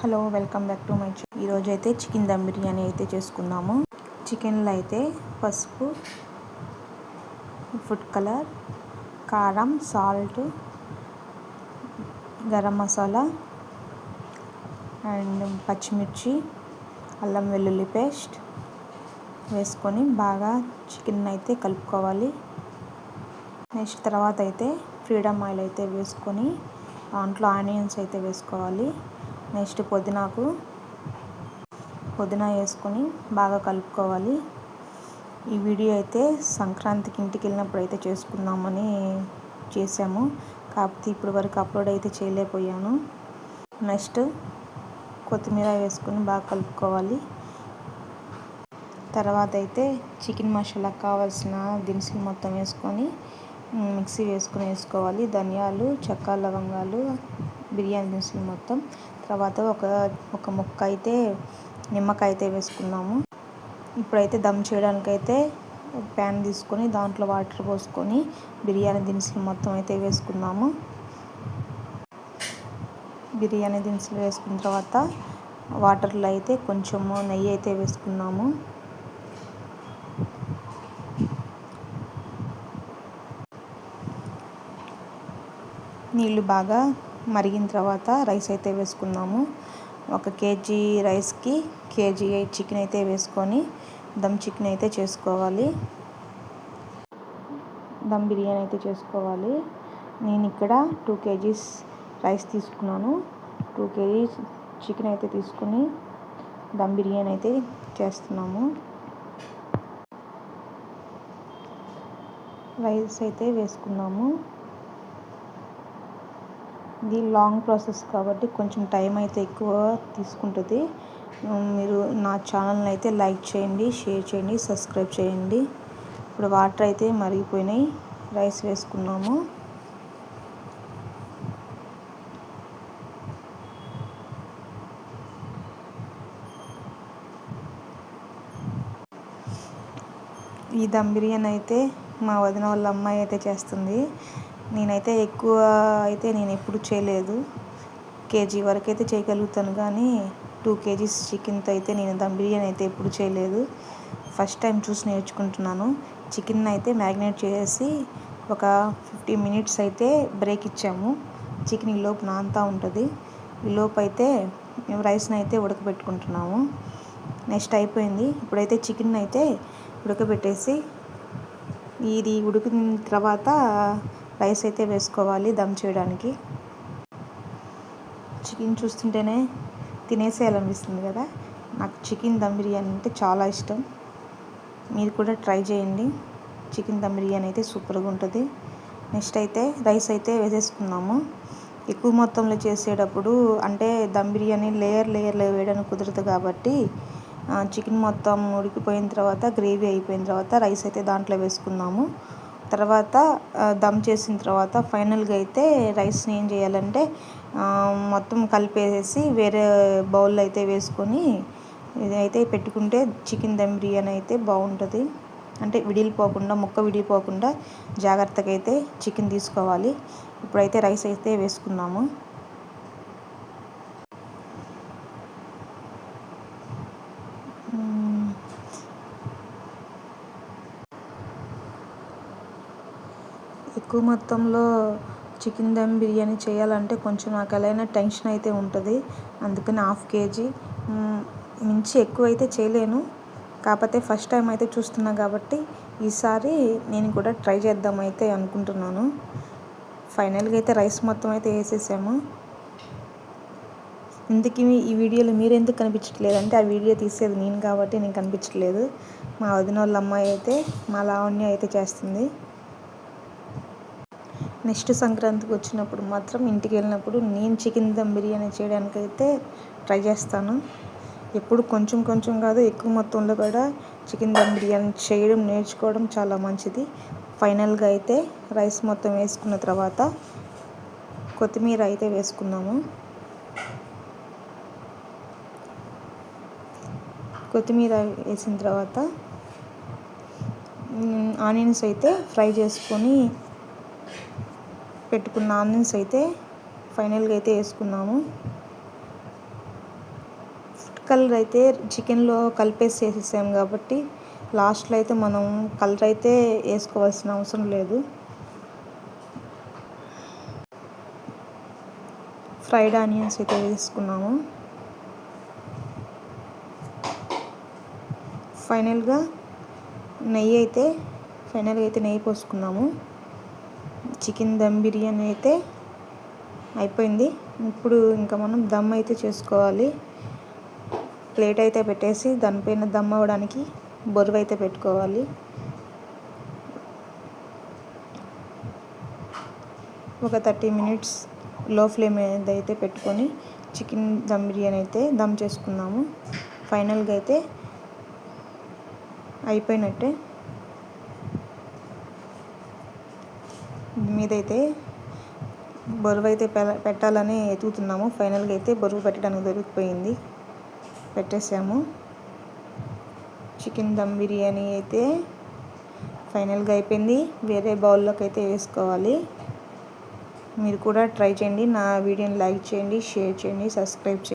Hello, welcome back to my channel. ఈరోజు అయితే chicken dum biryani అయితే చేసుకుందాము. చికెన్లో అయితే పసుపు, ఫుడ్ కలర్, కారం, సాల్ట్, గరం మసాలా అండ్ పచ్చిమిర్చి, అల్లం వెల్లుల్లి పేస్ట్ వేసుకొని బాగా చికెన్ అయితే కలుపుకోవాలి. నెక్స్ట్ తర్వాత అయితే ఫ్రీడమ్ ఆయిల్ అయితే వేసుకొని దాంట్లో ఆనియన్స్ అయితే వేసుకోవాలి. నెక్స్ట్ పుదీనా వేసుకొని బాగా కలుపుకోవాలి. ఈ వీడియో అయితే సంక్రాంతికి ఇంటికి వెళ్ళినప్పుడు అయితే చేసుకుందామని చేసాము. కాకపోతే ఇప్పటి వరకు అప్లోడ్ అయితే చేయలేకపోయాను. నెక్స్ట్ కొత్తిమీర వేసుకొని బాగా కలుపుకోవాలి. తర్వాత అయితే చికెన్ మసాలాకు కావాల్సిన దినుసులు మొత్తం వేసుకొని మిక్సీ వేసుకోవాలి. ధనియాలు, చెక్క, లవంగాలు, బిర్యానీ దినుసులు మొత్తం. తర్వాత ఒక ముక్క అయితే నిమ్మకాయ అయితే వేసుకున్నాము. ఇప్పుడైతే దమ్ చేయడానికి అయితే ఒక ప్యాన్ తీసుకొని దాంట్లో వాటర్ పోసుకొని బిర్యానీ దినుసులు మొత్తం అయితే వేసుకున్నాము. బిర్యానీ దినుసులు వేసుకున్న తర్వాత వాటర్లో అయితే కొంచెము నెయ్యి అయితే వేసుకున్నాము. నీళ్ళు బాగా మరిగిన తర్వాత రైస్ అయితే వేసుకున్నాము. 1 kg రైస్కి kg చికెన్ అయితే వేసుకొని దమ్ చికెన్ అయితే చేసుకోవాలి. దమ్ బిర్యానీ అయితే చేసుకోవాలి. నేను ఇక్కడ 2 kg రైస్ తీసుకున్నాను. 2 kg చికెన్ అయితే తీసుకుని దమ్ బిర్యానీ అయితే చేస్తున్నాము. రైస్ అయితే వేసుకున్నాము. ఇది లాంగ్ ప్రాసెస్ కాబట్టి కొంచెం టైం అయితే ఎక్కువ తీసుకుంటుంది. మీరు నా ఛానల్ని అయితే లైక్ చేయండి, షేర్ చేయండి, సబ్స్క్రైబ్ చేయండి. ఇప్పుడు వాటర్ అయితే మరిగిపోయినాయి. రైస్ వేసుకున్నాము. ఈ దమ్ బిర్యానీ అయితే మా వదిన వాళ్ళ అమ్మాయి అయితే చేస్తుంది. నేనైతే ఎక్కువ అయితే నేను ఎప్పుడు చేయలేదు. కేజీ వరకు అయితే చేయగలుగుతాను, కానీ 2 kg చికెన్తో అయితే నేను దమ్ బిర్యానీ అయితే ఎప్పుడు చేయలేదు. ఫస్ట్ టైం చూసి నేర్చుకుంటున్నాను. చికెన్ అయితే మ్యారినేట్ చేసి ఒక 15 minutes అయితే బ్రేక్ ఇచ్చాము. చికెన్ ఈ లోపు నానుతూ ఉంటుంది. ఈ లోపు అయితే మేము రైస్ని అయితే ఉడకబెట్టుకుంటున్నాము. నెక్స్ట్ అయిపోయింది. ఇప్పుడైతే చికెన్ అయితే ఉడకబెట్టేసి ఇది ఉడికిన తర్వాత రైస్ అయితే వేసుకోవాలి దమ్ చేయడానికి. చికెన్ చూస్తుంటేనే తినేసేయాలనిపిస్తుంది కదా. నాకు చికెన్ దమ్ బిర్యానీ అంటే చాలా ఇష్టం. మీరు కూడా ట్రై చేయండి. చికెన్ దమ్ బిర్యానీ అయితే సూపర్గా ఉంటుంది. నెక్స్ట్ అయితే రైస్ అయితే వేసేసుకున్నాము. ఎక్కువ మొత్తంలో చేసేటప్పుడు అంటే దమ్ బిర్యానీ లేయర్లో వేయడానికి కుదరదు కాబట్టి చికెన్ మొత్తం ఉడికిపోయిన తర్వాత గ్రేవీ అయిపోయిన తర్వాత రైస్ అయితే దాంట్లో వేసుకున్నాము. తర్వాత దమ్ చేసిన తర్వాత ఫైనల్గా అయితే రైస్ని ఏం చేయాలంటే మొత్తం కలిపేసి వేరే బౌల్లో అయితే వేసుకొని ఇదైతే పెట్టుకుంటే చికెన్ దమ్ బిర్యానీ అయితే బాగుంటుంది. అంటే ముక్క విడిపోకుండా జాగ్రత్తగా అయితే చికెన్ తీసుకోవాలి. ఇప్పుడైతే రైస్ అయితే వేసుకున్నాము. ఎక్కువ మొత్తంలో చికెన్ దమ్ బిర్యానీ చేయాలంటే కొంచెం నాకు ఎలా అయినా టెన్షన్ అయితే ఉంటుంది. అందుకని 1/2 kg మించి ఎక్కువ అయితే చేయలేను. కాకపోతే ఫస్ట్ టైం అయితే చూస్తున్నా కాబట్టి ఈసారి నేను కూడా ట్రై చేద్దాం అయితే అనుకుంటున్నాను. ఫైనల్గా అయితే రైస్ మొత్తం అయితే వేసేసాము. ఇందుకు ఈ వీడియోలో మీరు ఎందుకు కనిపించట్లేదు అంటే ఆ వీడియో తీసేది నేను కాబట్టి నేను కనిపించట్లేదు. మా వదిన వాళ్ళ అమ్మాయి అయితే మా లావణ్య అయితే చేస్తుంది. నెక్స్ట్ సంక్రాంతికి వచ్చినప్పుడు మాత్రం ఇంటికి వెళ్ళినప్పుడు నేను చికెన్ దమ్ బిర్యానీ చేయడానికి అయితే ట్రై చేస్తాను. ఎప్పుడు కొంచెం కొంచెం కాదు, ఎక్కువ మొత్తంలో కూడా చికెన్ దమ్ బిర్యానీ చేయడం నేర్చుకోవడం చాలా మంచిది. ఫైనల్గా అయితే రైస్ మొత్తం వేసుకున్న తర్వాత కొత్తిమీర అయితే వేసుకున్నాము. కొత్తిమీర వేసిన తర్వాత ఆనియన్స్ అయితే ఫ్రై చేసుకొని పెట్టుకున్న ఆనియన్స్ అయితే ఫైనల్గా అయితే వేసుకున్నాము. కలర్ అయితే చికెన్లో కలిపేసి వేసేసాం కాబట్టి లాస్ట్లో అయితే మనం కలర్ అయితే వేసుకోవాల్సిన అవసరం లేదు. ఫ్రైడ్ ఆనియన్స్ అయితే వేసుకున్నాము. ఫైనల్గా నెయ్యి పోసుకున్నాము. చికెన్ దమ్ బిర్యానీ అయితే అయిపోయింది. ఇప్పుడు ఇంకా మనం దమ్ అయితే చేసుకోవాలి. ప్లేట్ అయితే పెట్టేసి దానిపైన దమ్ అవ్వడానికి బొరువు అయితే పెట్టుకోవాలి. ఒక 30 minutes లో ఫ్లేమ్ మీద అయితే పెట్టుకొని చికెన్ దమ్ బిర్యానీ అయితే దమ్ చేసుకున్నాము. ఫైనల్గా అయితే అయిపోయినట్టే. మీదైతే బరువు అయితే పెట్టాలని ఎతుకుతున్నాము. ఫైనల్గా అయితే బరువు పెట్టడానికి దొరికిపోయింది, పెట్టేసాము. చికెన్ దమ్ బిర్యానీ అయితే ఫైనల్గా అయిపోయింది. వేరే బౌల్లోకి అయితే వేసుకోవాలి. మీరు కూడా ట్రై చేయండి. నా వీడియోని లైక్ చేయండి, షేర్ చేయండి, సబ్స్క్రైబ్ చేయండి.